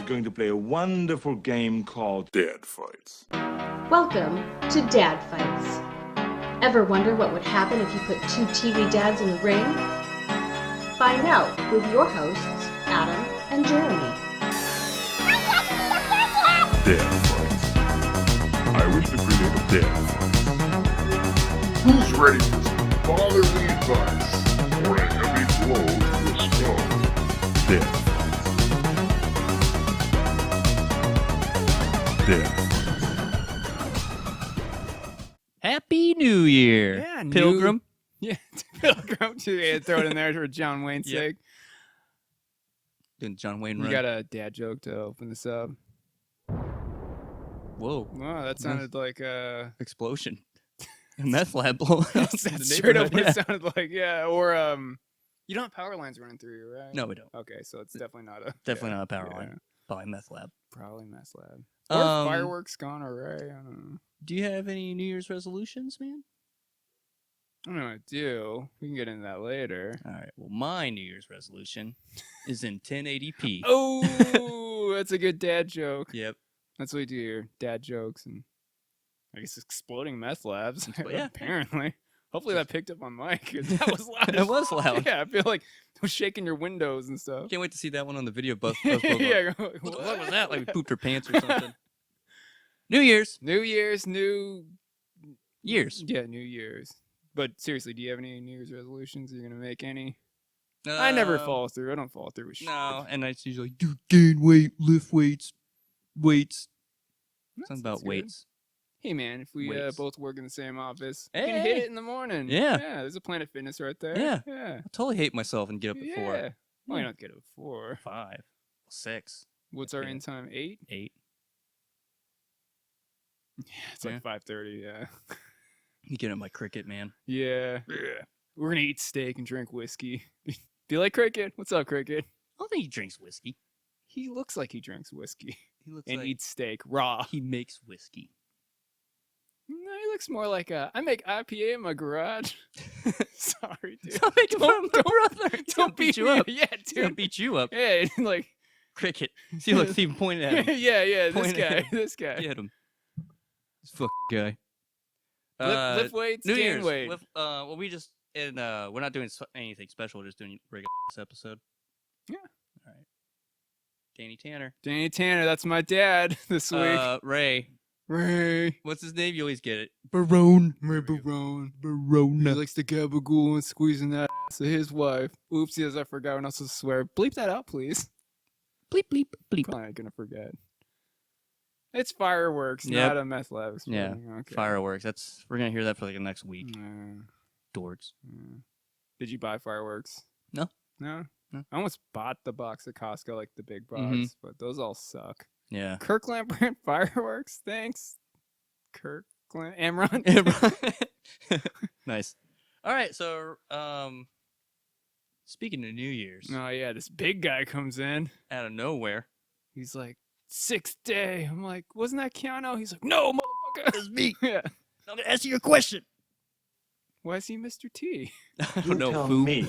going to play a wonderful game called Dad Fights. Welcome to Dad Fights. Ever wonder what would happen if you put two TV dads in the ring? Find out with your hosts, Adam and Jeremy. Dad Fights. I wish to create a Dad Fight. Who's ready for some fatherly advice or a heavy blow to the skull? Dad Fights. Dad Fights. Happy New Year, Yeah, Pilgrim. Yeah, Pilgrim too. Yeah, throw it in there for John Wayne's Yep. sake. Doing John Wayne We run. got a dad joke to open this up. Whoa, Wow, that sounded like explosion. A meth lab blowing up in the straight up what neighborhood. it sounded like. Yeah, or you don't have power lines running through you, right? No, we don't. Okay, so it's definitely not a Definitely not a power yeah, line. Probably meth lab. Probably mess lab. Or fireworks gone array. I don't know. Do you have any New Year's resolutions, man? I don't know what I do. We can get into that later. All right. Well, my New Year's resolution is in 1080p. Oh, that's a good dad joke. Yep. That's what we do here. Dad jokes and I guess exploding meth labs. Yeah. Apparently. Hopefully that picked up on mic. 'Cause that was loud. It was loud. Yeah, I feel like I was shaking your windows and stuff. Can't wait to see that one on the video. Buzzsprout. Yeah, What the fuck was that? Like we pooped her pants or something. New Year's. New Year's, new Years. Yeah, New Year's. But seriously, do you have any New Year's resolutions? Are you gonna make any? I never follow through. I don't follow through with shit. No, and it's usually do gain weight, lift weights. Something about good. weights. Hey man, if we Weights. both work in the same office, we can Hey. hit it in the morning. Yeah. Yeah, there's a Planet Fitness right there. Yeah. Yeah. I totally hate myself and get up at Yeah. 4. Well, you don't get it at 4. 5, 6, What's our Yeah. end time? 8? 8. Yeah, it's like 5:30. Yeah. You get on my cricket, man. Yeah. We're gonna eat steak and drink whiskey. Do you like Cricket? What's up, Cricket? I don't think he drinks whiskey. He looks like he drinks whiskey He looks and like eats steak raw. he makes whiskey. No, he looks more like I make IPA in my garage. Sorry, dude. Don't make fun of my brother. Don't beat you up. Yeah, He's gonna dude. beat you up. Yeah, like Cricket. See, look, Steven pointed at him. yeah. This Point at guy. him. This guy. Get him. This fucking guy. Lift weights, New gain Year's. weight. Well, we just we're not doing anything special. We're just doing a regular episode. Yeah. All right. Danny Tanner. Danny Tanner, that's my dad this week. Ray. Ray. What's his name? You always get it. Barone. Barone. He Barone. likes to gabagool and squeezing that ass of his wife. Oopsies, I forgot we're not supposed to swear. Bleep that out, please. Bleep bleep bleep. Probably not gonna forget. It's fireworks, Yep. not a meth lab. Yeah. exploding. Okay. Fireworks. We're gonna hear that for like the next week. Yeah. Dorks. Did you buy fireworks? No. No? No. I almost bought the box at Costco, like the big box, Mhm. but those all suck. Yeah. Kirkland brand fireworks? Thanks. Kirkland. Amron? Nice. All right. So, speaking of New Year's, Oh, yeah, this big guy comes in. out of nowhere, He's like, 6th day. I'm like, wasn't that Keanu? He's like, no, motherfucker. it's me. Yeah. I'm gonna ask you a question. Why is he Mr. T? I don't know. Tell Fool. me,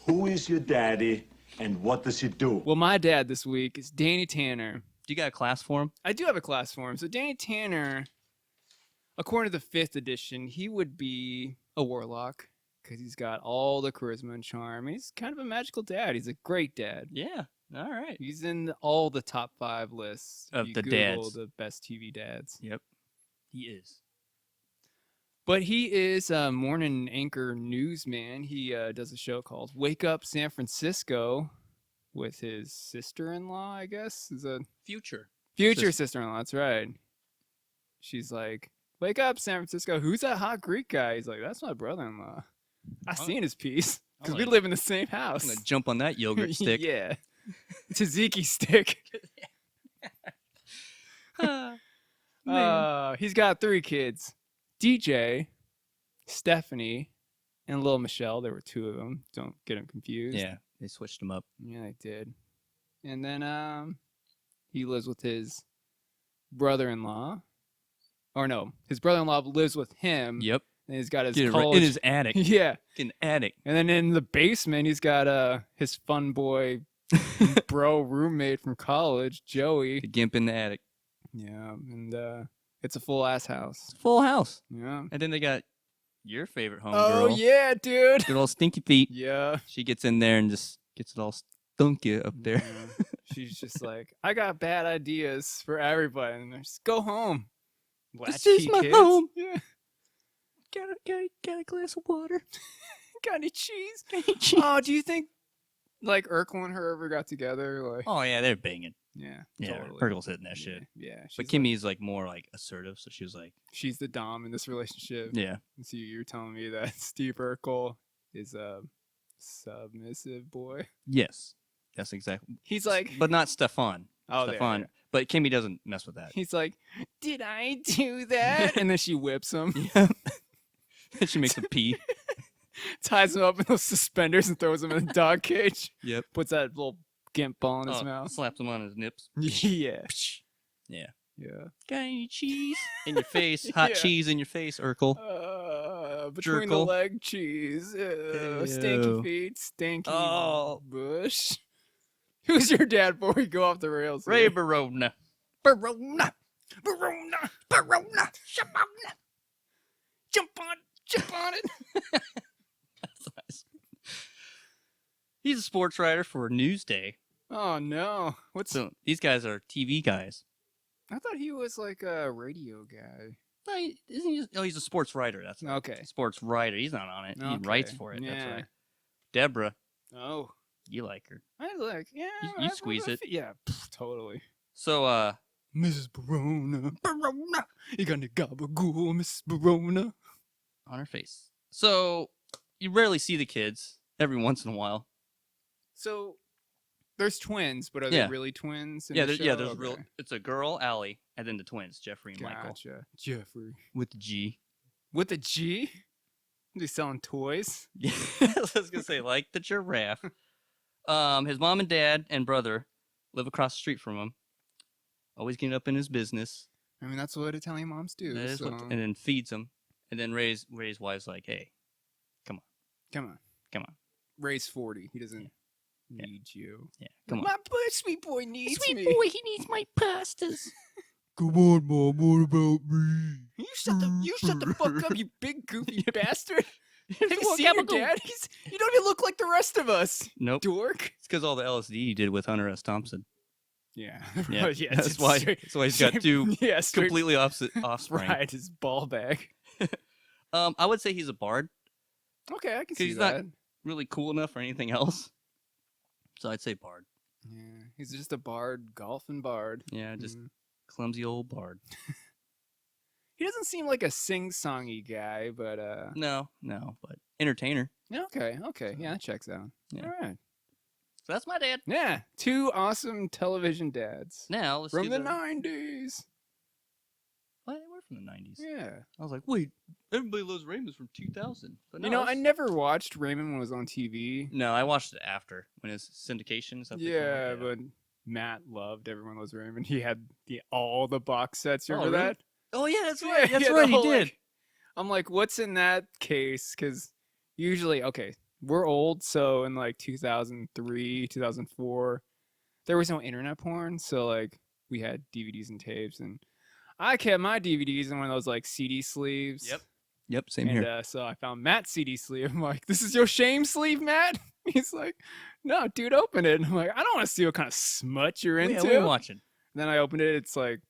who is your daddy and what does he do? Well, my dad this week is Danny Tanner. Do you got a class for him? I do have a class for him. So Danny Tanner, according to the 5th edition, he would be a warlock because he's got all the charisma and charm. He's kind of a magical dad. He's a great dad. Yeah. All right. He's in all the top 5 lists. Of You the Google dads. the best TV dads. Yep. He is. But he is a morning anchor newsman. He does a show called Wake Up San Francisco with his sister-in-law, I guess. Is a Future. future sister-in-law. That's right. She's like, wake up, San Francisco. Who's that hot Greek guy? He's like, that's my brother-in-law. I seen his piece because we like- live in the same I'm house. gonna jump on that yogurt stick. Yeah. Tzatziki stick. He's got 3 kids. DJ, Stephanie, and little Michelle. There were 2 of them. Don't get them confused. Yeah. They switched him up. Yeah, they did. And then he lives with his brother-in-law. Or no, his brother-in-law lives with him. Yep. And he's got his Get it right college. in his attic. Yeah. In the attic. And then in the basement, he's got his fun boy bro roommate from college, Joey. The gimp in the attic. Yeah, and it's a full ass house. It's a full house. Yeah. And then they got your favorite homegirl. Oh yeah, dude. Good old Stinky Feet. Yeah. She gets in there and just gets it all stunky up there. Yeah. She's just like, I got bad ideas for everybody, and just go home. This is my home. Yeah. Got a glass of water. Got any cheese? Cheese. Oh, do you think like Erkel and her ever got together? Like, Oh yeah, they're banging. yeah, Yeah, totally. Erkel's hitting that shit. Yeah, But she's Kimmy's like more like assertive, so she was like, she's the dom in this relationship. yeah, And so you're telling me that Steve Erkel is a submissive boy? yes, that's exactly. He's like, But not Stefan. oh, there, Stefan. there. But Kimmy doesn't mess with that. He's like, did I do that? And then she whips him, Yeah. She makes him pee. ties him up in those suspenders, and throws him in the dog cage. Yep. Puts that little gimp ball in his mouth. Slaps him on his nips. Yeah, Yeah. yeah. Got any cheese in your face? Hot Yeah. cheese in your face, Urkel. Between the Jerkle. leg cheese. Stinky Ew. feet, stinky Oh. bush. Who's your dad before we go off the rails? Ray here? Barone. Barone. Barona. Barone. Shabona. Jump on it. That's nice. He's a sports writer for Newsday. Oh no. What's So these guys are TV guys. I thought he was like a radio guy. No, isn't he just, oh, he's a sports writer. That's right. Okay. Sports writer. He's not on it. He Okay. writes for it. That's Yeah. right. Deborah, Oh. you like her. I like, yeah. You squeeze it. Yeah, totally. So, Mrs. Barona. Barona You got any gabagool, Mrs. Barona? on her face. So you rarely see the kids. Every once in a while. So there's twins, but are Yeah. they really twins? In Yeah, the there's show? real. Okay. It's a girl, Allie, and then the twins, Jeffrey and Michael, Gotcha. Jeffrey. with the G. With a G? They selling toys? Yeah, I was gonna say like the giraffe. His mom and dad and brother live across the street from him. Always getting up in his business. I mean, that's what Italian moms do. That is So. and then feeds him. And then Ray's wife's like, hey, Come on. come on. Ray's 40. He doesn't Yeah. need you. Yeah, come on. My sweet boy needs me. he needs my pastas. Come on, Mom, what about me? You shut the fuck up, you big goofy bastard. Have you Well, seen your gabagool. dad? You don't even look like the rest of us. Nope. Dork. It's because all the LSD he did with Hunter S. Thompson. Yeah. Yeah, yeah that's why he's got two yeah, straight completely opposite offspring. fried his ball bag. I would say he's a bard. Okay, I can see he's not- that. Really cool enough for anything else. So I'd say bard. Yeah, he's just a bard, golfing bard. Yeah, just Mhm. clumsy old bard. He doesn't seem like a sing-songy guy, but No, but entertainer. yeah, okay, yeah, that checks out. Yeah. All right, So that's my dad. yeah, two awesome television dads Now let's from do the '90s. What? We're from the 90s. Yeah, I was like, wait, Everybody Loves Raymond's from 2000. But no, you know, I it's- never watched Raymond when it was on TV. No, I watched it after when it was syndication. Is that what they call it? Yeah, but Matt loved Everyone Loves Raymond. He had all the box sets. You Oh, remember really? that? Oh yeah, that's Yeah, right. That's yeah, the right. He whole, did. like- I'm like, what's in that case? Because usually, okay, we're old, so in like 2003, 2004, there was no internet porn, so like we had DVDs and tapes, and I kept my DVDs in one of those like CD sleeves. Yep. Same And here. so I found Matt's CD sleeve. I'm like, this is your shame sleeve, Matt? He's like, no, dude, open it. And I'm like, I don't want to see what kind of smut you're Yeah, into. we're watching. Then I opened it. It's like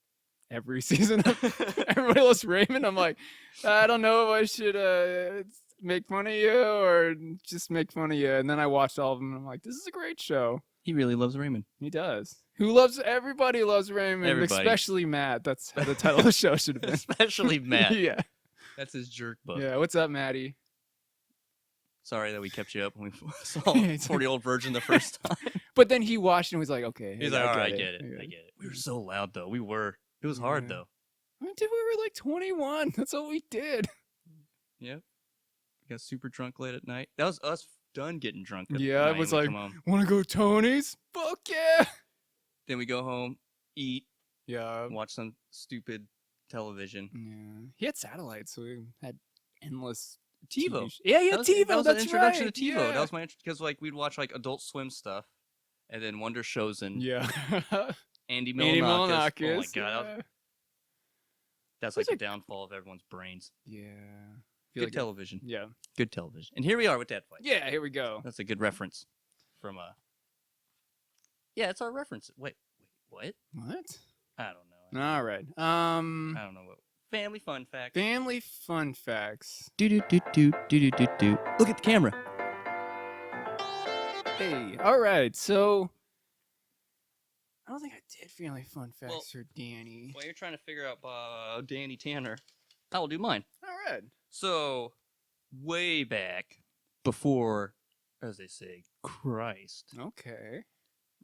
every season of Everybody Loves Raymond. I'm like, I don't know if I should make fun of you or just make fun of you. And then I watched all of them. And I'm like, this is a great show. He really loves Raymond. He does. Everybody loves Raymond, Everybody. especially Matt. That's how the title of the show should have been. Especially Matt. Yeah. That's his jerk book. Yeah. What's up, Maddie? Sorry that we kept you up when we saw Yeah, it's 40-Year-Old Virgin the first time. But then he watched and was like, okay. He's I like, all get right, I it. get it. I I get it. We were so loud though. We were. It was hard Yeah. though. I mean, dude, we were like 21. That's all we did. Yep. Got super drunk late at night. That was us done getting drunk. At Yeah, it night was when we like- come home. Want to go Tony's? Fuck yeah. Then we go home, eat, Yeah. watch some stupid television. Yeah. He had satellites, so we had endless TiVo. TV Yeah, That was, TiVo. that was That's an introduction right. to TiVo. Yeah. That was my because like we'd watch like Adult Swim stuff, And then Wonder Chosen, Yeah. Andy Andy Milonakis. Oh my Milonakis, god, yeah. that's like the downfall of everyone's brains. Yeah. Good television. Yeah. Good television. And here we are with Dad Fights. Yeah, here we go. That's a good reference from Yeah, it's our reference. Wait, what? What? I don't know. All right. I don't know what. Family fun fact. Family fun facts. Do do do do do do do. Look at the camera. Hey, all right. So I don't think I did family fun facts for Danny. While you're trying to figure out Danny Tanner, I will do mine. All right. So, way back before, as they say, Christ, Okay.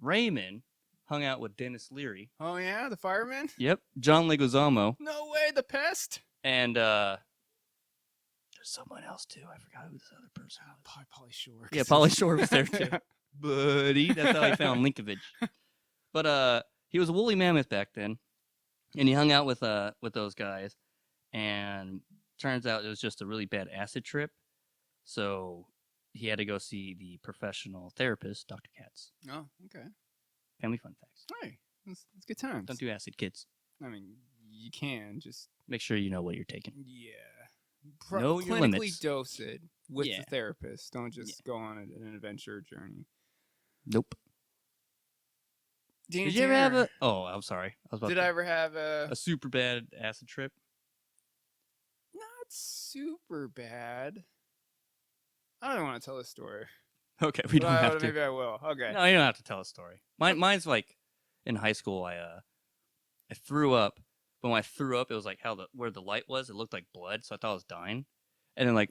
Raymond hung out with Dennis Leary. Oh yeah, the fireman? Yep. John Leguizamo. No way, the pest. And there's someone else too. I forgot who this other person was. Probably Pauly Shore. Yeah, Pauly Shore was there too. Buddy, that's how I found Linkovich. But he was a woolly mammoth back then, and he hung out with those guys. And turns out it was just a really bad acid trip, so he had to go see the professional therapist, Dr. Katz. Oh, okay. Family fun facts. Hey, that's good times. Don't do acid, kids. I mean, you can just Make sure you know what you're taking. Know your clinically limits. dose it with Yeah. the therapist. Don't just go on an adventure journey. Nope. Danny Did you ever have Tanner, a? Oh, I'm sorry. I was about Did to, I ever have a super bad acid trip? Not super bad. I don't want to tell this story. Okay, we don't have to. Maybe I will. Okay. No, you don't have to tell a story. Mine's like in high school. I threw up, but when I threw up, it was like where the light was. It looked like blood, so I thought I was dying. And then like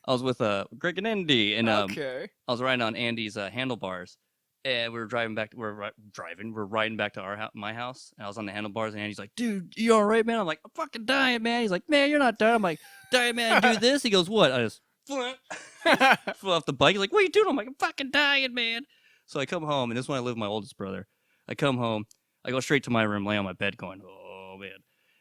I was with Greg and Andy, and Okay. I was riding on Andy's handlebars, and we were driving back. We're riding back to my house, and I was on the handlebars, and Andy's like, "Dude, you all right, man?" I'm like, "I'm fucking dying, man." He's like, "Man, you're not dying." I'm like, "Dying, man, do this." He goes, "What?" I just flew off the bike. He's like, "What are you doing?" I'm like, "I'm fucking dying, man." So I come home, and this is when I live with my oldest brother. I come home, I go straight to my room, lay on my bed, going, "Oh man."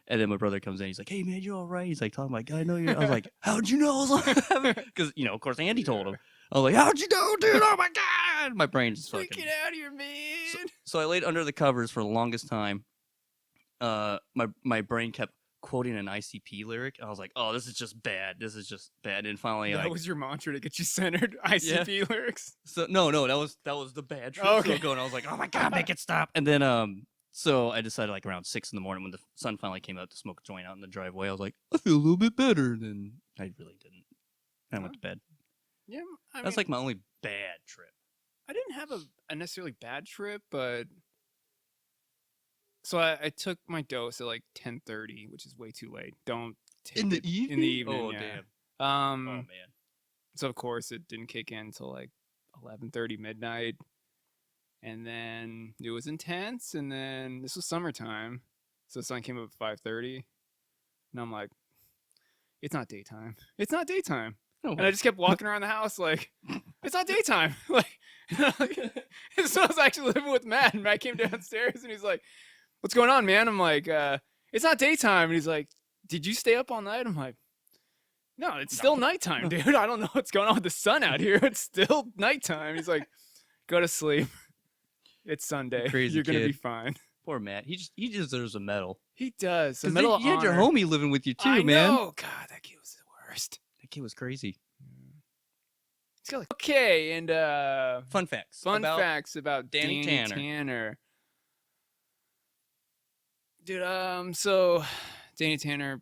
And then my brother comes in. He's like, "Hey man, you all right?" He's like, "Talking like I know you." I was like, "How'd you know?" Because of course, Andy told him. I was like, "How'd you know, dude? Oh my god!" My brain just fucking. Get out of here, man. So I laid under the covers for the longest time. My brain kept quoting an ICP lyric. I was like, "Oh, this is just bad. This is just bad." And finally, That was your mantra to get you centered. ICP lyrics. So no, that was the bad trip. Okay. Still going. I was like, "Oh my god, make it stop!" And then so I decided like around 6 in the morning when the sun finally came out to smoke a joint out in the driveway. I was like, I feel a little bit better. Then I really didn't. I went to bed. Yeah, That's like my only bad trip. I didn't have a necessarily bad trip, but so I took my dose at like 10:30, which is way too late. Don't take In the it in the evening. Oh yeah. damn. Oh Man. So of course it didn't kick in until like 11:30 midnight, and then it was intense. And then this was summertime, so the sun came up at 5:30, and I'm like, it's not daytime. It's not daytime. No And way. I just kept walking around the house like, it's not daytime. Like, so I was actually living with Matt, and Matt came downstairs, and he's like, "What's going on, man?" I'm like, "It's not daytime." And he's like, "Did you stay up all night?" I'm like, "No, it's still nighttime, dude. I don't know what's going on with the sun out here. It's still nighttime." He's like, "Go to sleep. It's Sunday. Crazy You're gonna be kid. fine." Poor Matt. He deserves a medal. He does. The 'Cause medal of you had your honor. homie living with you too, I man. know. God, that kid was the worst. That kid was crazy. He's got like, okay, and Fun facts. fun about facts about Danny Danny Tanner. Tanner. Dude, so Danny Tanner,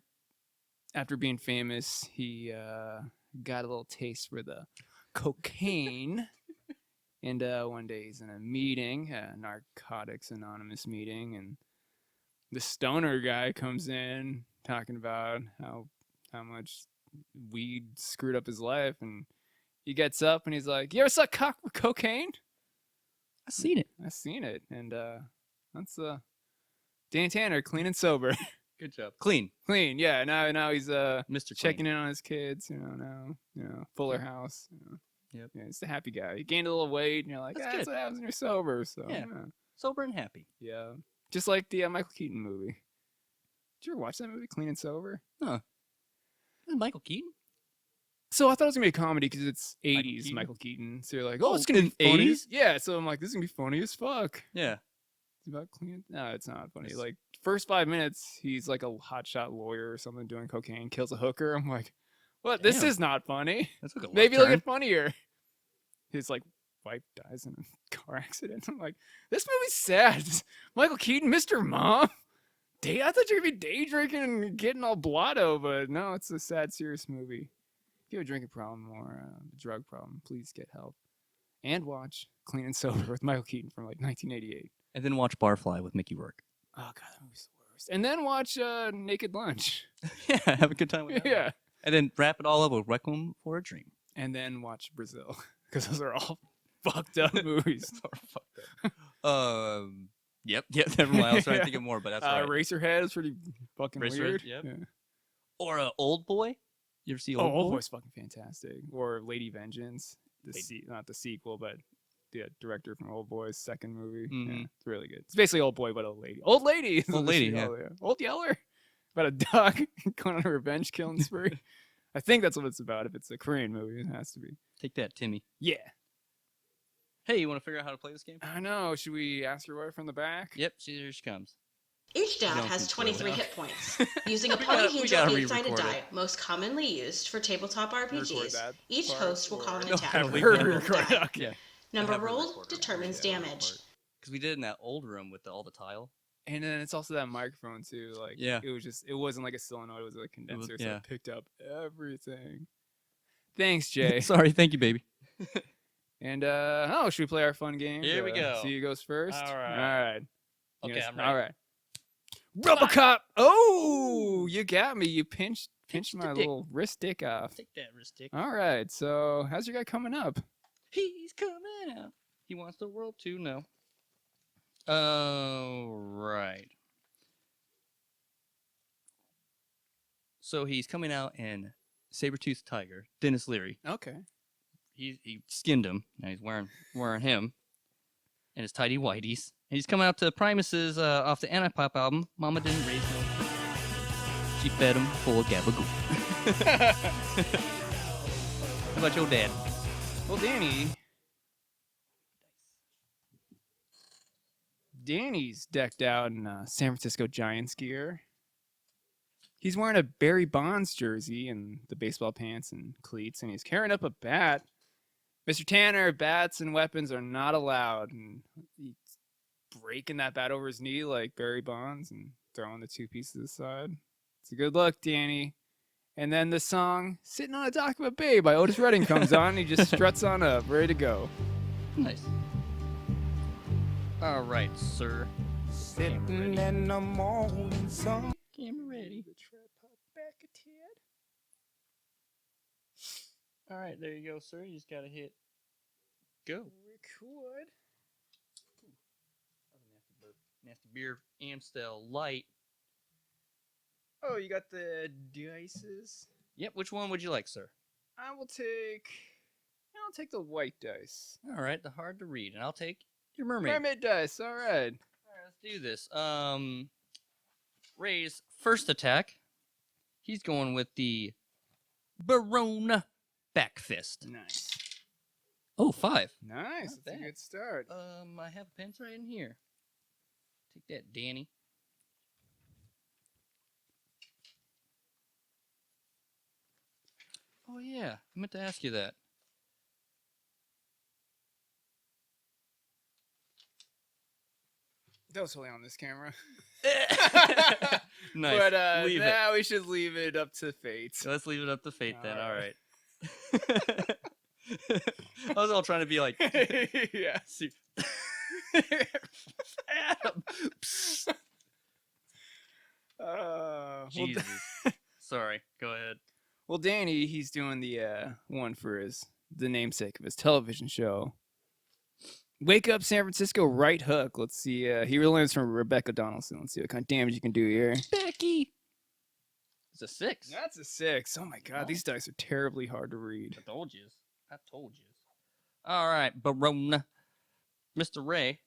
after being famous, he got a little taste for the cocaine. And one day he's in a meeting, a Narcotics Anonymous meeting, and the stoner guy comes in talking about how much weed screwed up his life, and he gets up and he's like, "You ever suck cock with cocaine?" I seen it. I've seen it, and that's Dan Tanner, clean and sober. Good job. Clean. Clean, yeah. Now he's Mr. checking in on his kids. Fuller House. Yep. Yeah, he's a happy guy. He gained a little weight, and you're like, That's that's good. what happens when you're sober. So Yeah. Sober and happy. yeah. Just like the Michael Keaton movie. Did you ever watch that movie, Clean and Sober? Michael Keaton? So I thought it was gonna be a comedy because it's Michael 80s Keaton? Michael Keaton. So you're like, Oh, oh, it's gonna be in funny. 80s? Yeah. So I'm like, this is gonna be funny as fuck. Yeah. It's about clean. No, it's not funny. It's- Like first 5 minutes, he's like a hotshot lawyer or something doing cocaine, kills a hooker. I'm like, what? This Damn. is not funny. That took a left Maybe it'll turn. get funnier. His like wife dies in a car accident. I'm like, this movie's sad. Michael Keaton, Mr. Mom. I thought you were gonna be day drinking and getting all blotto, but no, it's a sad, serious movie. If you have a drinking problem or a drug problem, please get help. And watch Clean and Sober with Michael Keaton from like 1988. And then watch Barfly with Mickey Rourke. Oh god, that movie's the worst. And then watch Naked Lunch. Yeah, have a good time with that. Yeah. And then wrap it all up with Requiem for a Dream. And then watch Brazil because those are all fucked up movies. Yep. Never mind. I was trying to think of more, but that's right. Eraserhead is pretty fucking Eraserhead, weird. yep. Yeah. Or Old Boy. You ever see Oh, Old Old Boy? Boy's fucking fantastic. Or Lady Vengeance, not the sequel, but the director from Old Boy's second movie. Yeah, Mhm. it's really good. It's basically Old Boy, but old lady. Old lady. is Old the lady, sequel, Old Yeller. About a dog going on a revenge killing spree. I think that's what it's about. If it's a Korean movie, it has to be. Take that, Timmy. Yeah. Hey, you want to figure out how to play this game? I know. Should we ask your wife from the back? Yep. Here she comes. Each dad don't has think so, 23 no. hit points. Using a We gotta polyhedral re-record eight-sided it. die, most commonly used for tabletop RPGs, that each part, host will call an or- attack No, with I a heard number her of record it. die. Okay. Yeah. Number Have her rolled record it. determines Yeah, damage. Because we did it in that old room with all the tile. And then it's also that microphone too. Like, Yeah. it wasn't like a solenoid. It was like a condenser, so yeah. it picked up everything. Thanks, Jay. Sorry. Thank you, baby. And should we play our fun game? Here we go. See who goes first. All right. All right. Okay, Yes, I'm ready. All right. Robocop. Oh, you got me. You pinched Pinched the my dick. little wrist dick off. Take that, wrist stick. All right. So how's your guy coming up? He's coming out. He wants the world to know. All right. So he's coming out in Saber-Toothed Tiger, Dennis Leary. Okay. He skinned him. Now he's wearing him and his tidy whities. And he's coming out to Primus's off the Anti-Pop album. Mama didn't raise no. She fed him full of gabagool. How about your dad? Well, Danny's decked out in San Francisco Giants gear. He's wearing a Barry Bonds jersey and the baseball pants and cleats, and he's carrying up a bat. Mr. Tanner, bats and weapons are not allowed. And he's breaking that bat over his knee like Barry Bonds and throwing the two pieces aside. It's a good look, Danny. And then the song Sitting on a Dock of a Bay by Otis Redding comes on, and he just struts on up, ready to go. Nice. All right, sir. Sitting in the morning sun. Camera ready. The tripod back a tad. All right, there you go, sir. You just gotta hit go. Record. Nasty beer Amstel Light. Oh, you got the dices. Yep. Which one would you like, sir? I'll take the white dice. All right, the hard to read, and I'll take your mermaid. Mermaid dice. All right. All right, let's do this. Ray's first attack. He's going with the Barone back fist. Nice. Oh, 5. Nice. Not That's a bad. good start. I have pens right in here. Take that, Danny. Oh yeah, I meant to ask you that. That was totally on this camera. Nice. But Leave it. now we should leave it up to fate. So let's leave it up to fate then. All All right. I was all trying to be like, Yeah. see. Adam. Psst. Well, Jesus. Sorry. Go ahead. well, Danny, he's doing the one for the namesake of his television show. Wake Up San Francisco Right Hook. Let's see. He learns from Rebecca Donaldson. Let's see what kind of damage you can do here. Becky. It's a 6. That's a 6. Oh my god, Oh. these dice are terribly hard to read. I told you. I told you. All right, Barone. Mr. Ray.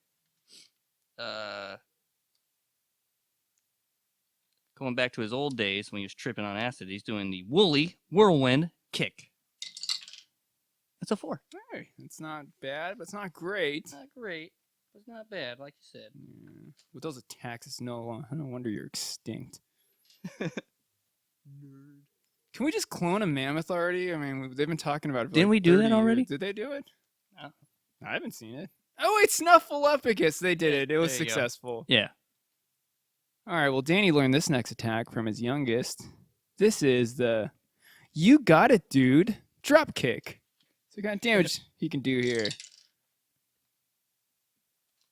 Going back to his old days when he was tripping on acid, he's doing the woolly whirlwind kick. It's a 4. Hey, it's not bad, but it's not great. Not great. It's not bad, like you said. Yeah. With those attacks, it's no wonder you're extinct. Nerd. Can we just clone a mammoth already? I mean, they've been talking about it. For Didn't like we do 30 that already? years. Did they do it? No. I haven't seen it. Oh, wait, Snuffleupagus. They did it. It was There you go. successful. Yeah. All right, well, Danny learned this next attack from his youngest. This is the "You got it, dude" drop kick. So what kind of damage he can do here?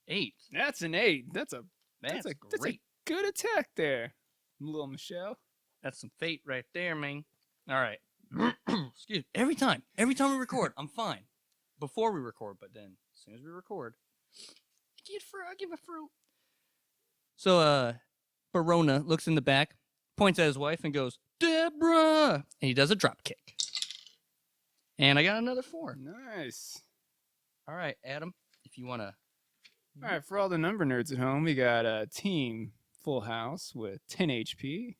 8. That's an 8. That's a That's a great. good attack there, little Michelle. That's some fate right there, man. All right. Excuse me. Every time we record, I'm fine. Before we record, but then as soon as we record, I'll give a fruit. So, Barone looks in the back, points at his wife, and goes, "Deborah!" And he does a drop kick. And I got another 4. Nice. All right, Adam, if you want to. All right, for all the number nerds at home, we got a team Full House with 10 HP.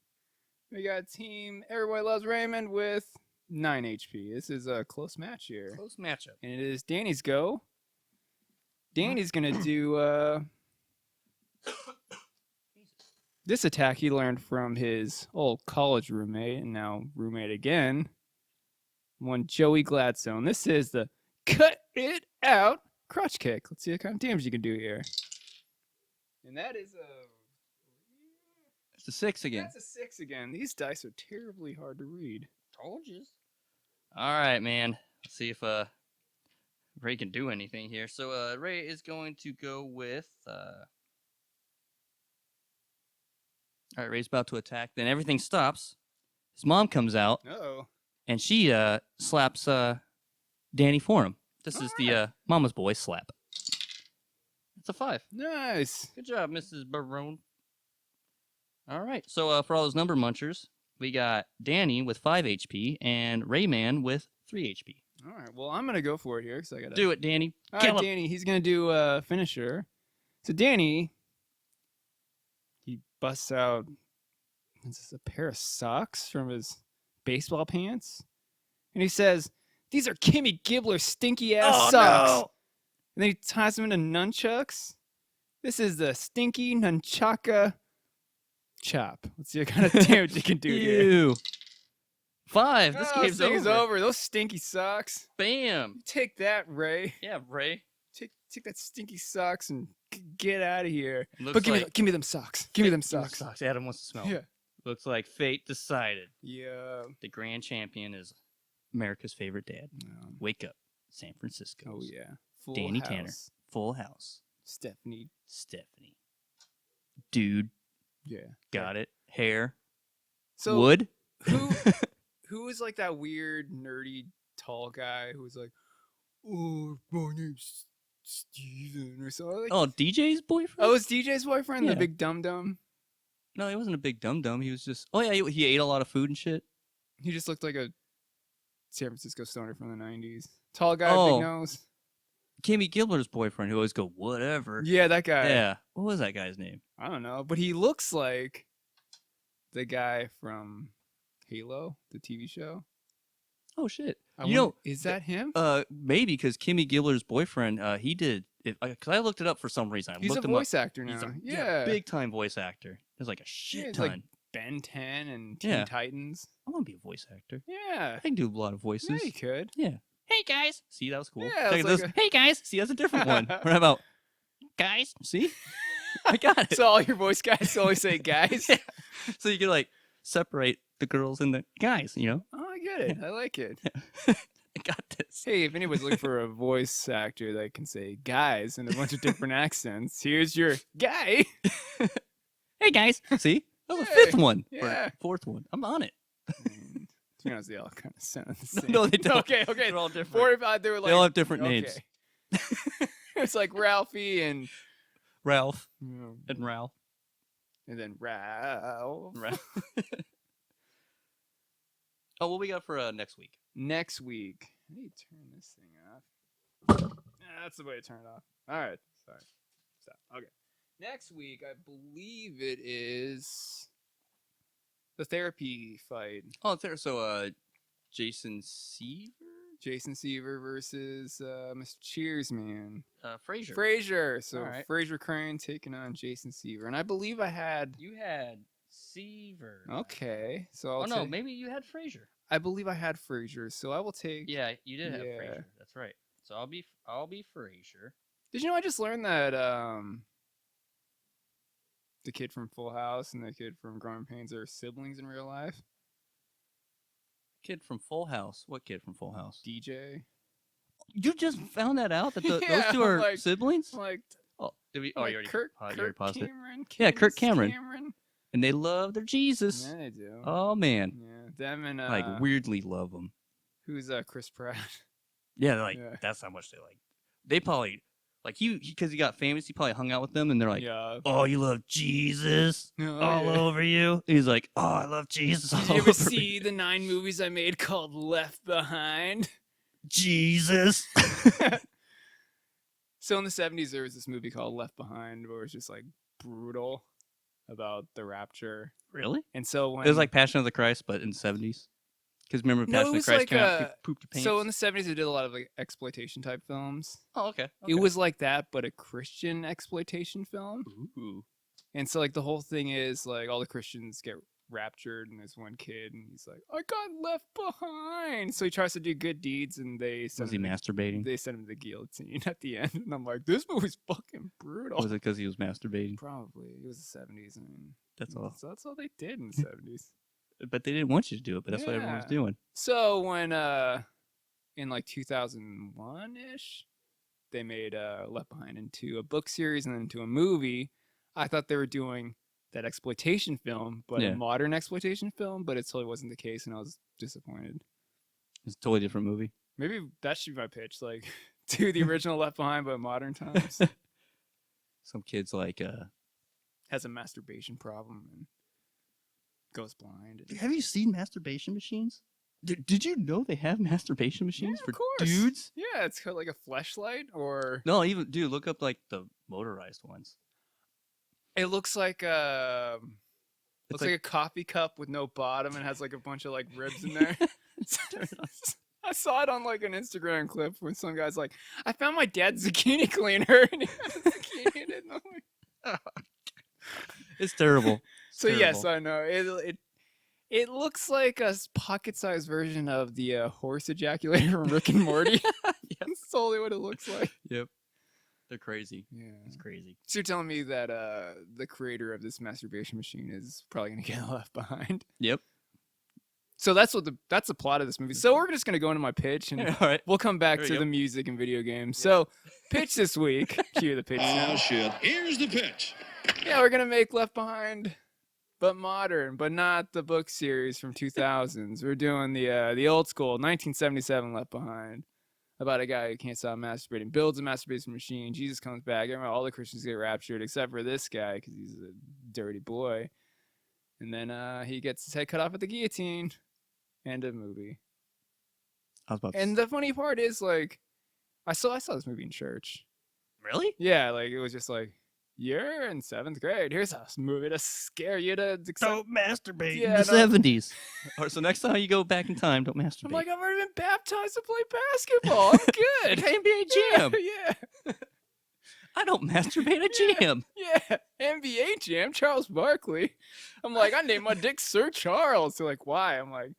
We got team Everybody Loves Raymond with 9 HP. This is a close match here. Close matchup. And it is Danny's go. Danny's going to do this attack he learned from his old college roommate and now roommate again. One Joey Gladstone. This is the cut it out crotch kick. Let's see what kind of damage you can do here. And that is It's a 6 again. That's a 6 again. These dice are terribly hard to read. Told you. All right, man. Let's see if Ray can do anything here. So Ray is going to go with. All right, Ray's about to attack. Then everything stops. His mom comes out, Uh-oh. and she slaps Danny for him. This is the Mama's Boy slap. It's a 5. Nice. Good job, Mrs. Barone. All right. So for all those number munchers, we got Danny with 5 HP and Rayman with 3 HP. All right. Well, I'm going to go for it here because I got to Do it, Danny. All Kill right, him. Danny. He's going to do finisher. So Danny, he busts out a pair of socks from his baseball pants. And he says, "These are Kimmy Gibbler stinky ass socks." No. And then he ties them into nunchucks. This is the stinky nunchaka chop. Let's see what kind of damage you can do here. Ew. 5. This Oh, game's thing's over. over. Those stinky socks. Bam. Take that, Ray. Yeah, Ray. Take that stinky socks and get out of here. Looks But like give me them socks. Give me them socks. Adam wants to smell. Yeah. Looks like fate decided. Yeah. The grand champion is America's favorite dad. Wake up, San Francisco. Oh yeah. Full Danny house. Tanner. Full house. Stephanie. Dude, Yeah. got it. Hair. So Wood. who is like that weird nerdy tall guy who was like, "Oh, my name's Steven," or something? Like, Oh, DJ's boyfriend? oh, it's DJ's boyfriend, Yeah. the big dum dum. No, he wasn't a big dum-dum. He was just... Oh, yeah, he ate a lot of food and shit. He just looked like a San Francisco stoner from the '90s. Tall guy, Oh. big nose. Kimmy Gibbler's boyfriend who always go, whatever. Yeah, that guy. Yeah. What was that guy's name? I don't know, but he looks like the guy from Halo, the TV show. Oh, shit. Is that him? Maybe because Kimmy Gibbler's boyfriend, he did... Because I looked it up for some reason. I He's a looked him up. voice actor now. He's a yeah. big-time voice actor. There's like a shit it's ton. like Ben 10 and Teen Yeah. Titans. I want to be a voice actor. Yeah. I can do a lot of voices. Yeah, you could. Yeah. Hey guys. See, that was cool. Yeah, Check it's this. like Hey guys. See, that's a different one. What about guys? See, I got it. So all your voice guys always say guys. Yeah. So you can like separate the girls and the guys. You know. Oh, I get it. I like it. I got this. Hey, if anybody's looking for a voice actor that can say guys in a bunch of different accents, here's your guy. Hey guys. See, that was the Hey, 5th one. Or yeah. 4th one. I'm on it. To be honest, they all kind of sound the same. No, they don't. Okay. They're all different. 4 or 5, they were like. They all have different names. It's like Ralphie and. Ralph And and Ralph. then Ralph. Ralph. Oh, what we got for next week? Next week. I need to turn this thing off. That's the way to turn it off. All right. Sorry. Stop. Okay. Next week, I believe it is the therapy fight. Oh, it's there. So, Jason Seaver? Jason Seaver versus Mr. Cheers, man. Frasier. Frasier. So All right. Frasier Crane taking on Jason Seaver, and I believe I had. You had Seaver. Okay, so I'll Oh no, take- maybe you had Frasier. I believe I had Frasier, so I will take. Yeah, you did have Yeah. Frasier. That's right. So I'll be Frasier. Did you know I just learned that the kid from Full House and the kid from Growing Pains are siblings in real life? Kid from Full House. What kid from Full House? DJ. You just found that out that Yeah, those two are like- siblings? Like, Oh, did we? Oh, like you already, Kirk, you already Kirk paused it. Cameron. Yeah, Kirk Candace Cameron. Cameron. And they love their Jesus. Yeah, they do. Oh man, Yeah, them and like weirdly love them. who's Chris Pratt? Yeah, they're like Yeah. that's how much they like. They probably like because he got famous. He probably hung out with them, and they're like, yeah. "Oh, you love Jesus Oh, all yeah. over you." And he's like, "Oh, I love Jesus all Did you ever over see the 9 movies I made called Left Behind? Jesus." So in the 70s, there was this movie called Left Behind where it was just like brutal about the rapture. Really? And so when It was like Passion of the Christ, but in the 70s. Because remember, No, it Passion of the was Christ like, came out, people pooped your pants. so in the 70s, they did a lot of like exploitation type films. Oh, okay. It was like that, but a Christian exploitation film. Ooh. And so like the whole thing is like all the Christians get raptured, and there's one kid, and he's like, "I got left behind." So he tries to do good deeds, and they send Was he him, masturbating? they send him to the guillotine at the end. And I'm like, this movie's fucking brutal. Was it because he was masturbating? Probably. It was the 70s. I mean, That's all. that's all they did in the 70s. But they didn't want you to do it, but that's what everyone was Yeah. doing. So when in like 2001-ish, they made Left Behind into a book series and then into a movie. I thought they were doing that exploitation film, but Yeah. a modern exploitation film, but it totally wasn't the case, and I was disappointed. It's a totally different movie. Maybe that should be my pitch, like do the original Left Behind but modern times. Some kids like Has a masturbation problem and goes blind. and- have you seen masturbation machines? Did you know they have masturbation machines Yeah, for of course. dudes? Yeah, it's called like a fleshlight, or No, even dude, look up like the motorized ones. it looks like It's looks like a coffee cup with no bottom and has like a bunch of like ribs in there. I saw it on like an Instagram clip where some guy's like, "I found my dad's zucchini cleaner," and he had a zucchini in it. And I'm like, It's terrible. It's so yes, terrible. I know it looks like a pocket-sized version of the horse ejaculator from Rick and Morty. That's totally what it looks like. Yep. They're crazy. Yeah. It's crazy. So you're telling me that the creator of this masturbation machine is probably gonna get left behind? Yep. So that's the plot of this movie. So we're just gonna go into my pitch, and All right. we'll come back There we to go. the music and video games. So pitch this week. Cue the pitch now. shit. Here's the pitch. Yeah, we're gonna make Left Behind, but modern, but not the book series from 2000s. We're doing the old school 1977 Left Behind, about a guy who can't stop masturbating, builds a masturbation machine. Jesus comes back. All the Christians get raptured except for this guy because he's a dirty boy. And then he gets his head cut off at the guillotine. End of movie. I was about to And the funny part is, like, I saw this movie in church. really? Yeah, like it was just like, you're in 7th grade. Here's a movie to scare you to accept. Don't masturbate Yeah, in the no. 70s. All right, so next time you go back in time, don't masturbate. I'm like, I've already been baptized to play basketball. I'm good. NBA Jam. Yeah. I don't masturbate at Jam. Yeah. NBA Jam, Charles Barkley. I'm like, I named my dick Sir Charles. They're like, why? I'm like,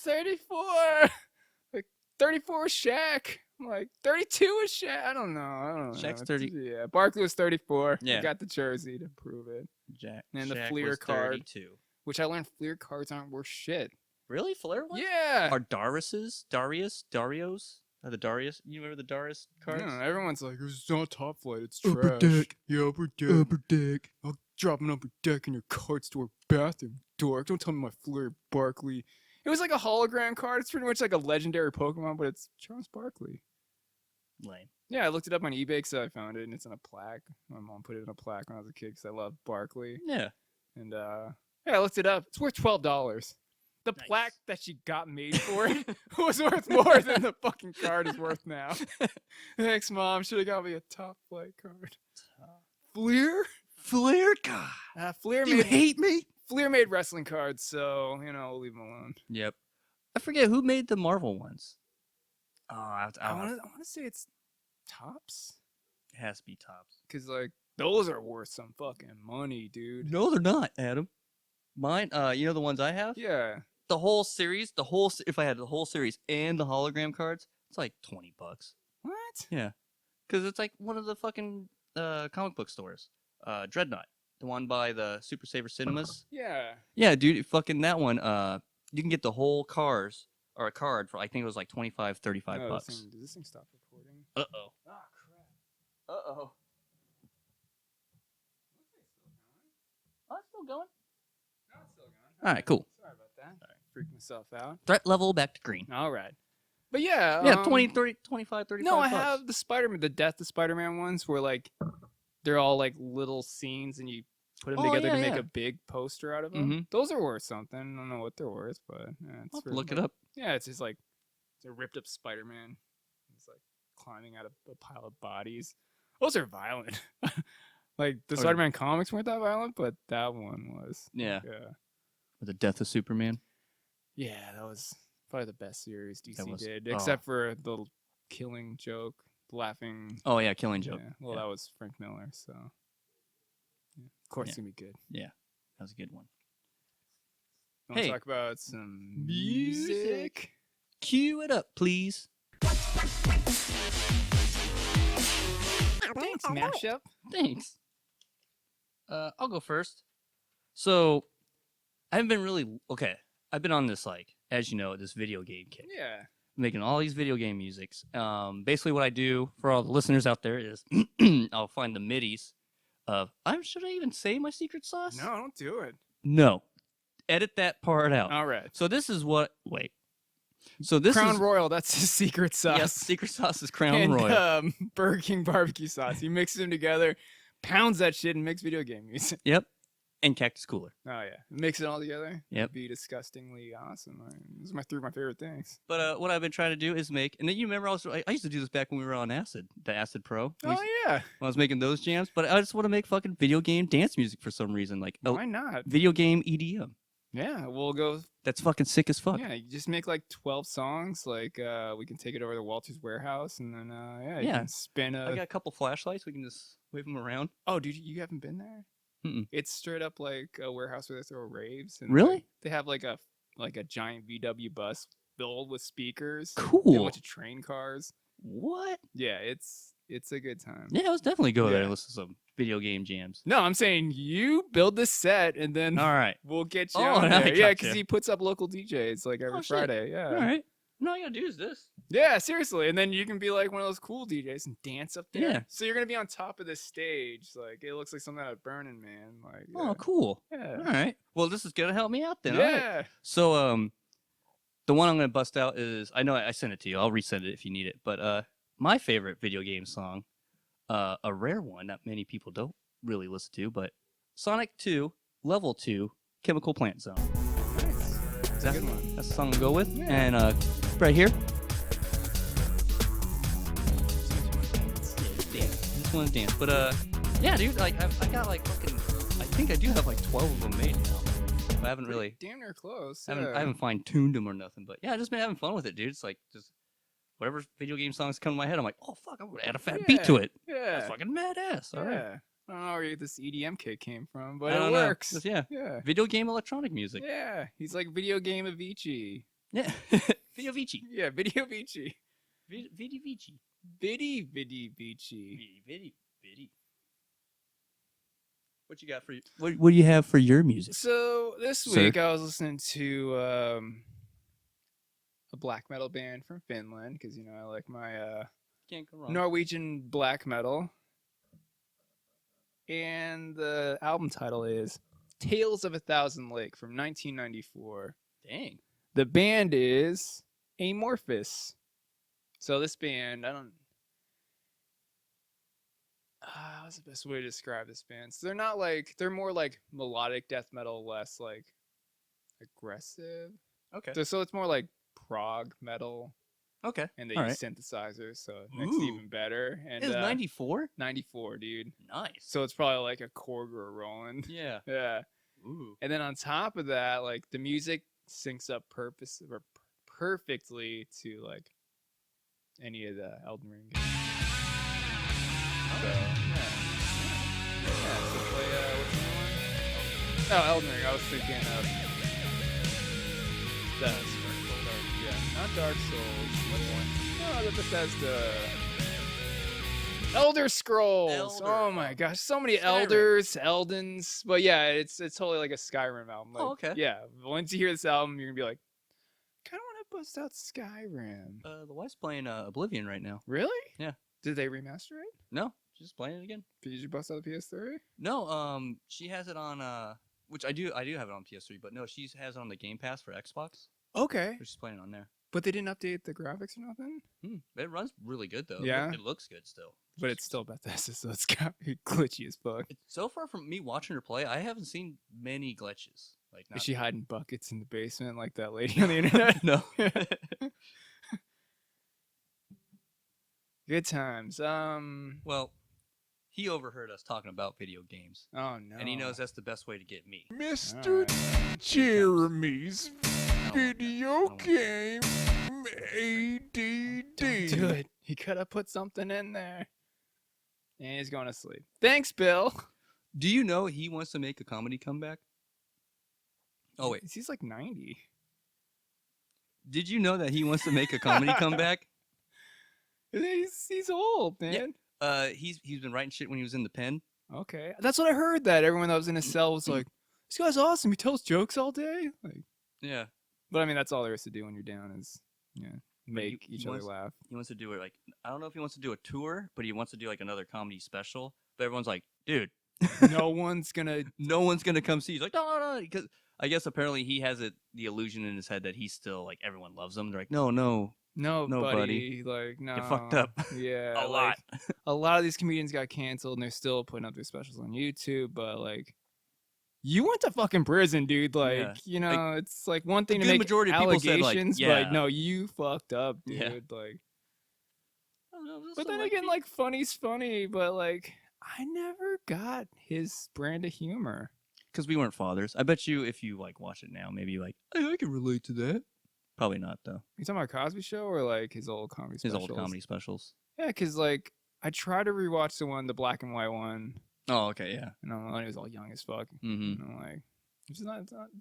34. Like, 34 is Shaq. I'm like, 32 is Shaq. I don't know. Shaq's It's- 30. Yeah, Barkley was 34. Yeah. I got the jersey to prove it. Jack. And the Shaq Fleer was card. 32. Which I learned Fleer cards aren't worth shit. Really? Flair ones? Yeah. Are Darius's? Darios? Are the Darius? You remember the Darius cards? Yeah, everyone's like, it's not Top Flight, it's Upper trash. deck. Yeah, upper deck. Upper deck. I'll drop an upper deck in your card store bathroom, dork. Don't tell me my Fleer Barkley. It was like a hologram card. It's pretty much like a legendary Pokemon, but it's Charles Barkley. Lame. Yeah, I looked it up on eBay because I found it, and it's in a plaque. My mom put it in a plaque when I was a kid because I love Barkley. Yeah. And yeah, I looked it up. It's worth $12. The Nice. plaque that she got made for it was worth more than the fucking card is worth now. Thanks, Mom. Should have got me a Top Flight card. Fleer? Flair? God. Fleer You made hate me? Fleer made wrestling cards, so we'll leave him alone. Yep. I forget who made the Marvel ones. Oh, I want to say it's Tops, it has to be Tops. because like those are worth some fucking money, dude. No, they're not, Adam. Mine, you know the ones I have? Yeah. The whole series, if I had the whole series and the hologram cards, it's like $20. What? Yeah. Because it's like one of the fucking comic book stores. Dreadnought. The one by the Super Saver Cinemas. Yeah. Yeah, dude, fucking that one. You can get the whole cars or a card for I think it was like 25, 35 No, bucks. Does this thing stop recording? Uh-oh. Oh crap. Uh-oh. Oh, it's still going. No, it's still going. All right, cool. Sorry about that. All right. Freaked myself out. Threat level back to green. All right. But yeah. Yeah, 20, 30, 25, 35 No, I bucks. have the Death of Spider-Man ones where like they're all like little scenes and you put them Oh, together yeah, to make yeah. a big poster out of them. Mhm. Those are worth something. I don't know what they're worth, but yeah, I'll it's have to really look it like- up. Yeah, it's just like it's a ripped up Spider-Man. He's like climbing out of a pile of bodies. Those are violent. Like the Oh, Spider-Man comics weren't that violent, but that one was. Yeah. Yeah. With the death of Superman. Yeah, that was probably the best series DC was- did, oh. except for the killing joke, the laughing. Oh, yeah, Killing Joke. Yeah. Well, Yeah. that was Frank Miller, so yeah. Of course, Yeah. it's gonna be good. That was a good one. Want to Hey. talk about some Music. music? Cue it up, please. Thanks, mashup. Thanks. I'll go first. So, I haven't been really okay. I've been on this as you know, this video game kick, Yeah. making all these video game musics. Basically, what I do for all the listeners out there is I'll find the midis of. Should I even say my secret sauce? No, don't do it. No. Edit that part out. All right. So this is what. Wait. So this Crown is Royal, that's his secret sauce. yes. Secret sauce is Crown and, Royal. Burger King barbecue sauce. He mixes them together, pounds that shit, and makes video game music. Yep. And Cactus Cooler. Oh yeah, mix it all together. Yep. It'd be disgustingly awesome. These are three of my favorite things. But what I've been trying to do is make, and then you remember I used to do this back when we were on Acid, the Acid Pro. Oh yeah, When I was making those jams, but I just want to make fucking video game dance music for some reason, like why not? video game EDM. Yeah, we'll go. That's fucking sick as fuck. Yeah, you just make like 12 songs. Like we can take it over to Walter's warehouse, and then you Yeah. can spin I got a couple flashlights. We can just wave them around. Oh, dude, you haven't been there? Mm-mm. It's straight up like a warehouse where they throw raves. And Really? like, they have like a giant VW bus filled with speakers. They have a Cool. bunch of train cars. What? Yeah, it's a good time. Yeah, let's definitely go there Yeah. and listen to some video game jams. No, I'm saying you build this set, and then All right. we'll get you Oh, on I there. Yeah, gotcha. because he puts up local DJs like every Oh, shit. Friday. Yeah. All right. No, all you gotta do is this. Yeah, seriously. And then you can be like one of those cool DJs and dance up there. Yeah. So you're gonna be on top of this stage. Like it looks like something out of Burning Man. Like Oh, cool. yeah. All right. Well, this is gonna help me out then. All right. Yeah. So, the one I'm gonna bust out is I know I sent it to you. I'll resend it if you need it. But my favorite video game song, a rare one that many people don't really listen to, but Sonic 2 Level 2 Chemical Plant Zone. Nice. It's a good one. That's the song to go with. Yeah. And right here. Just want to dance. But yeah, dude. Like I got like fucking. I think I do have like 12 of them made now. But I haven't really. Damn near close. I yeah. haven't fine tuned them or nothing. But yeah, I just been having fun with it, dude. It's like just whatever video game songs come to my head. I'm like, oh fuck, I'm gonna add a fat beat to it. Yeah. That's fucking badass. All right. Yeah. I don't know where this EDM kick came from, but I it don't know. works. Just, yeah. Yeah. Video game electronic music. Yeah. He's like video game Avicii. Yeah. Video Vici. Yeah, video Avicii. Vidi Vici. Biddy Vici. Vidi. What you got for you? What do you have for your music? So this Sir? week I was listening to a black metal band from Finland because I like my Can't go wrong. Norwegian black metal, and the album title is "Tales of a Thousand Lake" from 1994. Dang. The band is Amorphous. So this band, what's the best way to describe this band? So they're more like melodic death metal, less like aggressive. Okay. So it's more like prog metal, Okay. and they All use right. synthesizers, so it makes it Ooh. even better. And It's 94? 94, dude. Nice. So it's probably like a Korger rolling. Yeah. Yeah. Ooh. And then on top of that, like the music syncs up perfectly to like any of the Elden Ring games. So, yeah. So play, what's the new one? Oh, Elden Ring. I was thinking of not Dark Souls. What's the one? No, the Bethesda. Elder Scrolls. Elder. Oh my gosh, so many Skyrim. Elders, Eldens. But yeah, it's totally like a Skyrim album. Like, Oh, okay. Yeah, once you hear this album, you're gonna be like, kind of want to bust out Skyrim. The wife's playing Oblivion right now. Really? Yeah. Did they remaster it? No, she's just playing it again. Did you bust out the PS3? No, she has it on which I do have it on PS3, but no, she has it on the Game Pass for Xbox. Okay. So she's playing it on there. But they didn't update the graphics or nothing? It runs really good though. Yeah? It looks good still. But it's still Bethesda, so it's got glitchy as fuck. So far from me watching her play, I haven't seen many glitches. Like, Is she hiding buckets in the basement like that lady on the internet? No. Good times. Well, he overheard us talking about video games, Oh no. and he knows that's the best way to get me. Mr. Alright. Jeremy's video don't- game Don't do ADD. it. He could have put something in there. And he's going to sleep. Thanks, Bill. Do you know he wants to make a comedy comeback? Oh wait, He's like 90. did you know that he wants to make a comedy comeback? He's old, man. He's been writing shit when he was in the pen. Okay. That's what I heard, that everyone that was in his cell was like, this guy's awesome. He tells jokes all day. Like, Yeah, but I mean, that's all there is to do when you're down is, make he each other wants- laugh. he wants to do it like, I don't know if he wants to do a tour, but he wants to do like another comedy special. But everyone's like, dude, No one's gonna. no one's gonna come see. He's like, no, because I guess apparently he has the illusion in his head that he's still like everyone loves him. They're like, no, No, No, buddy. Like, no. you fucked up. Yeah, a like, lot. a lot of these comedians got canceled and they're still putting up their specials on YouTube, but like, you went to fucking prison, dude. Like, Yeah. it's like one thing to good make majority of people said, allegations, like, but yeah. no, you fucked up, dude. Yeah. Like, I don't know, but then again, like, funny's funny, but like, I never got his brand of humor. because we weren't fathers. I bet you if you like watch it now, maybe like, I can relate to that. Probably not though. You talking about Cosby Show or like his old comedy His specials? old comedy specials. Yeah, because like I try to rewatch the black and white one, Oh, okay, yeah. and when he was all young as fuck. Mm-hmm. And I'm like, it's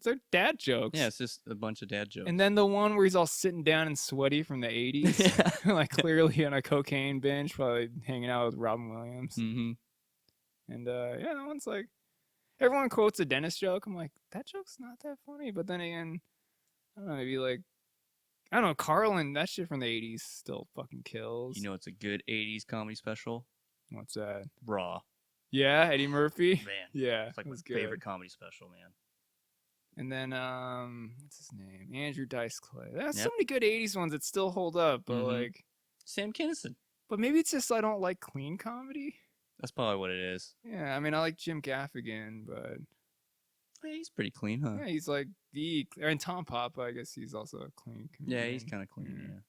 they're dad jokes. Yeah, it's just a bunch of dad jokes. And then the one where he's all sitting down and sweaty from the 80s, Yeah. like clearly on a cocaine binge, probably hanging out with Robin Williams. Mm-hmm. And yeah, that one's like, everyone quotes a dentist joke. I'm like, that joke's not that funny. But then again, I don't know, maybe like, I don't know, Carlin, that shit from the 80s still fucking kills. You know, it's a good '80s comedy special. What's that? Raw, Yeah, Eddie Murphy. man. Yeah, It's like that my was good. favorite comedy special, man. And then what's his name? Andrew Dice Clay. There's so Yep. many good 80s ones that still hold up, but Mhm. like, Sam Kinison. but maybe it's just I don't like clean comedy. That's probably what it is. Yeah, I mean I like Jim Gaffigan, but Yeah, he's pretty clean, huh? yeah, he's like and Tom Papa, I guess he's also a clean comedian. Yeah, he's kind of clean. Yeah. Yeah.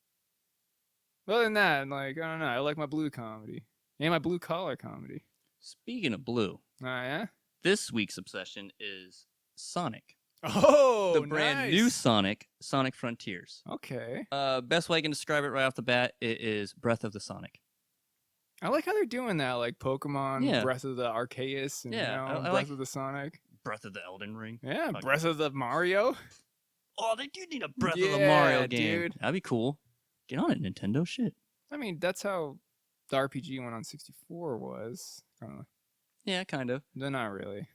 But other than that, like, I don't know, I like my blue comedy. And my blue collar comedy. Speaking of blue, Oh yeah? this week's obsession is Sonic. Oh, The brand new Sonic, Sonic Frontiers. Okay. Best way I can describe it right off the bat, it is Breath of the Sonic. I like how they're doing that, like Pokemon, Yeah. Breath of the Arceus, and Yeah, I Breath like- of the Sonic. Breath of the Elden Ring. Yeah, Fuck. Breath of the Mario. Oh, they do need a Breath of the Yeah, Mario game. dude. That'd be cool. Get on it, Nintendo. Shit. I mean, that's how the RPG one on 64 was. Yeah, kind of. They're not really.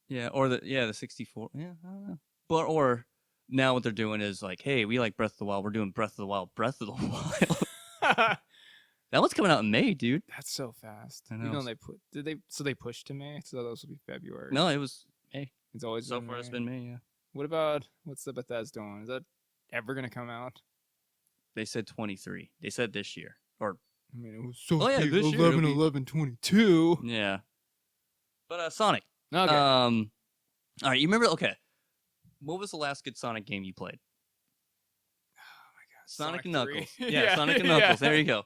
Yeah, or the 64. Yeah, I don't know. But or now what they're doing is like, hey, we like Breath of the Wild. We're doing Breath of the Wild. Breath of the Wild. That one's coming out in May, dude. That's so fast. I You know. know they pushed to May, so those will be February. No, it was May. It's always So been far, it's May. been May. Yeah. What about what's the Bethesda one? Is that ever gonna come out? They said 23. They said this year. Or I mean, it was so Oh, yeah, this year it'll be- 11/11/22. yeah. But Sonic. Okay. All right, you remember? Okay. What was the last good Sonic game you played? Oh my God, Sonic and 3. Knuckles. Yeah, Sonic and Knuckles. Yeah. There you go.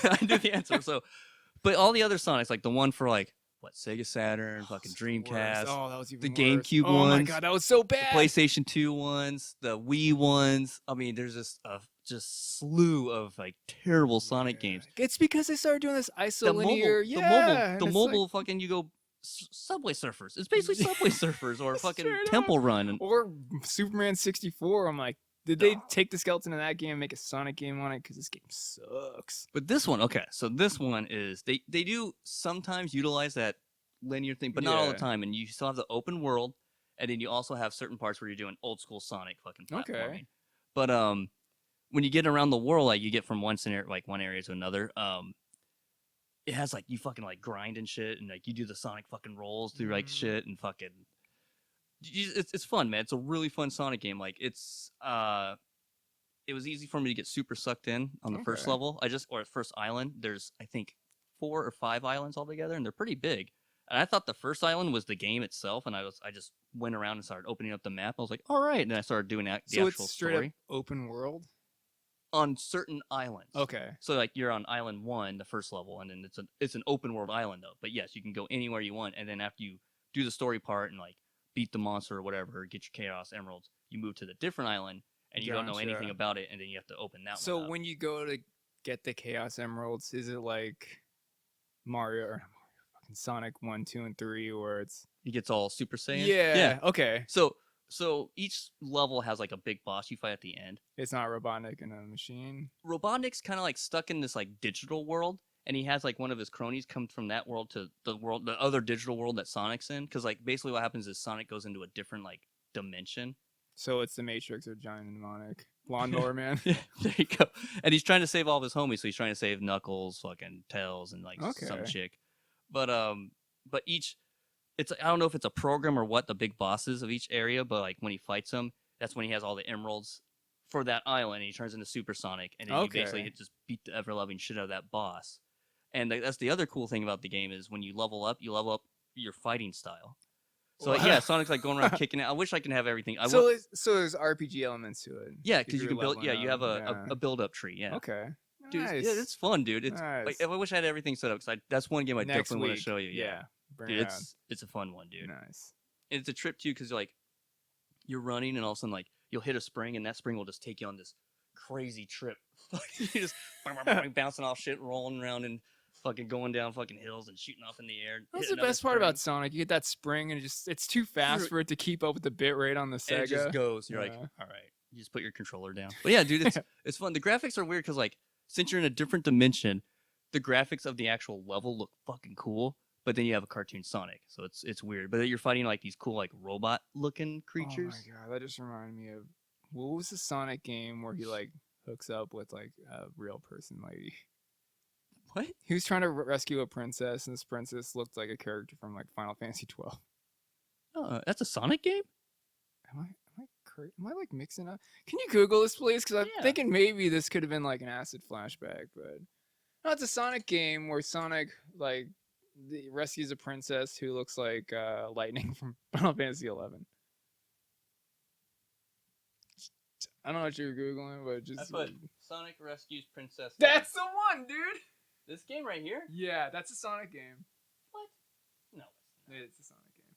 I knew the answer. So, but all the other Sonics, like the one for like what Sega Saturn, fucking That's the worst. Dreamcast, Oh, that was even the worse. GameCube Oh my ones, God, that was so the bad. PlayStation 2 ones, the Wii ones. I mean, there's just a just slew of like terrible Sonic Yeah. games. It's because they started doing this The isolinear. the mobile fucking you go Subway Surfers. It's basically Subway Surfers or fucking Straight up. Temple Run. And Or Superman 64. I'm like, did they take the skeleton of that game and make a Sonic game on it? Because this game sucks. but this one, okay, so this one is they do sometimes utilize that linear thing, but not all the Yeah. time. And you still have the open world, and then you also have certain parts where you're doing old school Sonic fucking platforming. Okay. But when you get around the world, like you get from one scenario, like one area to another, it has like you fucking like grind and shit, and like you do the Sonic fucking rolls through like shit and fucking. It's fun, man. It's a really fun Sonic game. Like it was easy for me to get super sucked in on the first Okay. level. Or first island. There's I think 4 or 5 islands altogether, and they're pretty big. And I thought the first island was the game itself, and I just went around and started opening up the map. I was like, all right, and then I started doing the So actual it's straight story up open world? on certain islands. Okay. So like you're on island 1, the first level, and then it's an open world island though. But yes, you can go anywhere you want, and then after you do the story part and like beat the monster or whatever, or get your Chaos Emeralds, you move to the different island, and you don't know anything Gotcha. about it, and then you have to open that one So up. when you go to get the Chaos Emeralds, is it like Mario or not Mario, fucking Sonic 1, 2, and 3, where it's It gets all Super Saiyan. yeah, okay, So each level has like a big boss you fight at the end. it's not Robotnik and a machine. Robotnik's kind of like stuck in this like digital world, and he has like one of his cronies come from that world to the other digital world that Sonic's in. Because like basically what happens is Sonic goes into a different like dimension. So it's the Matrix or Giant Mnemonic. Lawnmower Man. Yeah, there you go. And he's trying to save all of his homies, so he's trying to save Knuckles, fucking Tails, and like some Okay. chick. But each, it's I don't know if it's a program or what the big bosses of each area, but like when he fights them, that's when he has all the emeralds for that island, and he turns into Super Sonic, and then you basically Okay. just beat the ever loving shit out of that boss. And that's the other cool thing about the game is when you level up your fighting style. So like, yeah, Sonic's like going around kicking it. I wish I could have everything. So there's RPG elements to it. Yeah, if because you you're can build. Yeah, leveling you have up. a build up tree. Yeah. Okay. Dude, Nice. yeah, it's fun, dude. It's Nice. like I wish I had everything set up because that's one game I Next definitely want week. to show you. Yeah. Bring Dude, it on. it's a fun one, dude. Nice. And it's a trip too because like you're running and all of a sudden like you'll hit a spring and that spring will just take you on this crazy trip. You just bouncing off shit, rolling around and fucking going down fucking hills and shooting off in the air. That's hit the another best part about spring. Sonic. You get that spring and it's too fast Dude. for it to keep up with the bit rate on the Sega. And it just goes. You're like, Yeah. all right, you just put your controller down. But yeah, dude, it's fun. The graphics are weird because like since you're in a different dimension, the graphics of the actual level look fucking cool. But then you have a cartoon Sonic, so it's weird. But then you're fighting like these cool like robot looking creatures. Oh my god, that just reminded me of what was the Sonic game where he like hooks up with like a real person lady? What? He was trying to rescue a princess, and this princess looked like a character from like Final Fantasy 12. That's a Sonic game? Am I like mixing up? Can you Google this, please? Because I'm Yeah. thinking maybe this could have been like an acid flashback, but no, it's a Sonic game where Sonic like rescues a princess who looks like Lightning from Final Fantasy 11. I don't know what you're googling, but just Sonic rescues Princess. that's the one, dude. This game right here? Yeah, that's a Sonic game. What? No. It's a Sonic game.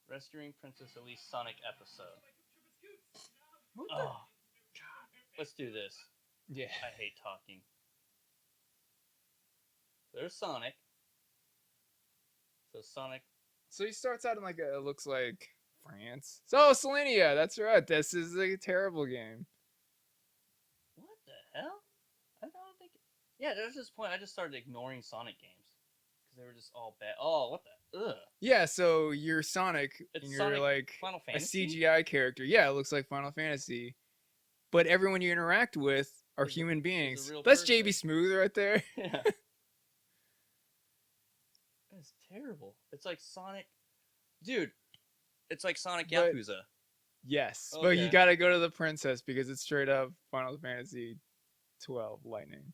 Rescuing Princess Elise Sonic episode. What the- Oh, God. Let's do this. Yeah. I hate talking. There's Sonic. So Sonic. So he starts out in like it looks like France. So Selenia, that's right. This is a terrible game. What the hell? I don't think. Yeah, there's this point I just started ignoring Sonic games because they were just all bad. Oh, what the? Ugh. Yeah, so you're Sonic It's and you're Sonic like Final a Fantasy. CGI character. Yeah, it looks like Final Fantasy. But everyone you interact with are Is a- human is a beings. real That's person. JB Smooth right there. Yeah. That's terrible. It's like Sonic, dude. It's like Sonic But- Yakuza. Yes, but you Okay. gotta go to the princess because it's straight up Final Fantasy 12 Lightning.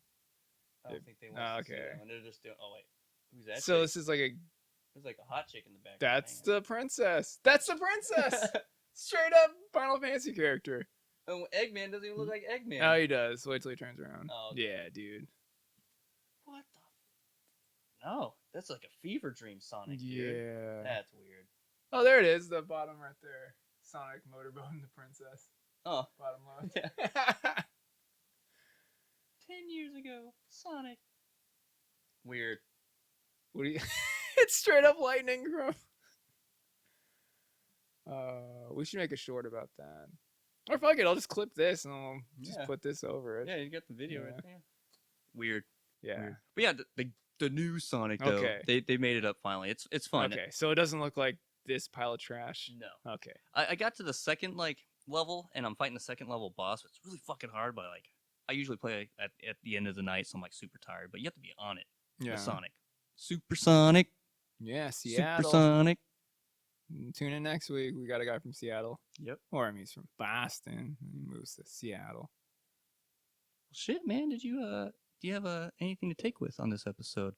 I don't think they want Oh, to see okay. that one. They're just doing. Oh wait, who's that? So chick? this is like a There's like a hot chick in the back. that's the princess. That's the princess. Straight up Final Fantasy character. Oh, Eggman doesn't even look like Eggman. Oh, he does. Wait till he turns around. Oh, okay. Yeah, dude. What the? No, that's like a fever dream Sonic. Dude. Yeah. That's weird. Oh, there it is. The bottom right there. Sonic motorboating the princess. Oh, Bottom left. yeah. 10 years ago, Sonic. Weird. What do you? It's straight up lightning from. We should make a short about that. Or fuck it, I'll just clip this and I'll just Yeah. put this over it. Yeah, you got the video right Yeah. there. Weird. Yeah. Weird. But yeah, the new Sonic though. Okay. They made it up finally. It's fun. Okay, so it doesn't look like this pile of trash. No. Okay. I got to the second level and I'm fighting the second level boss. It's really fucking hard, but I usually play at the end of the night, so I'm super tired. But you have to be on it. Yeah. With Sonic. Super Sonic. Yeah, Seattle. Super Sonic. Tune in next week. We got a guy from Seattle. Yep. Or I mean, he's from Boston. He moves to Seattle. Shit, man. Do you have anything to take with on this episode?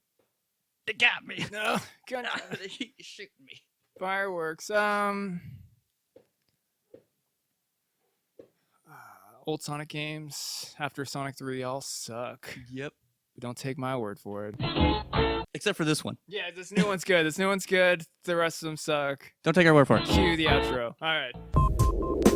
They got me. No, They shoot me. fireworks. Old Sonic games after Sonic 3 all suck. Yep. But don't take my word for it. Except for this one. Yeah, this new one's good. The rest of them suck. Don't take our word for it. Cue the outro. All right.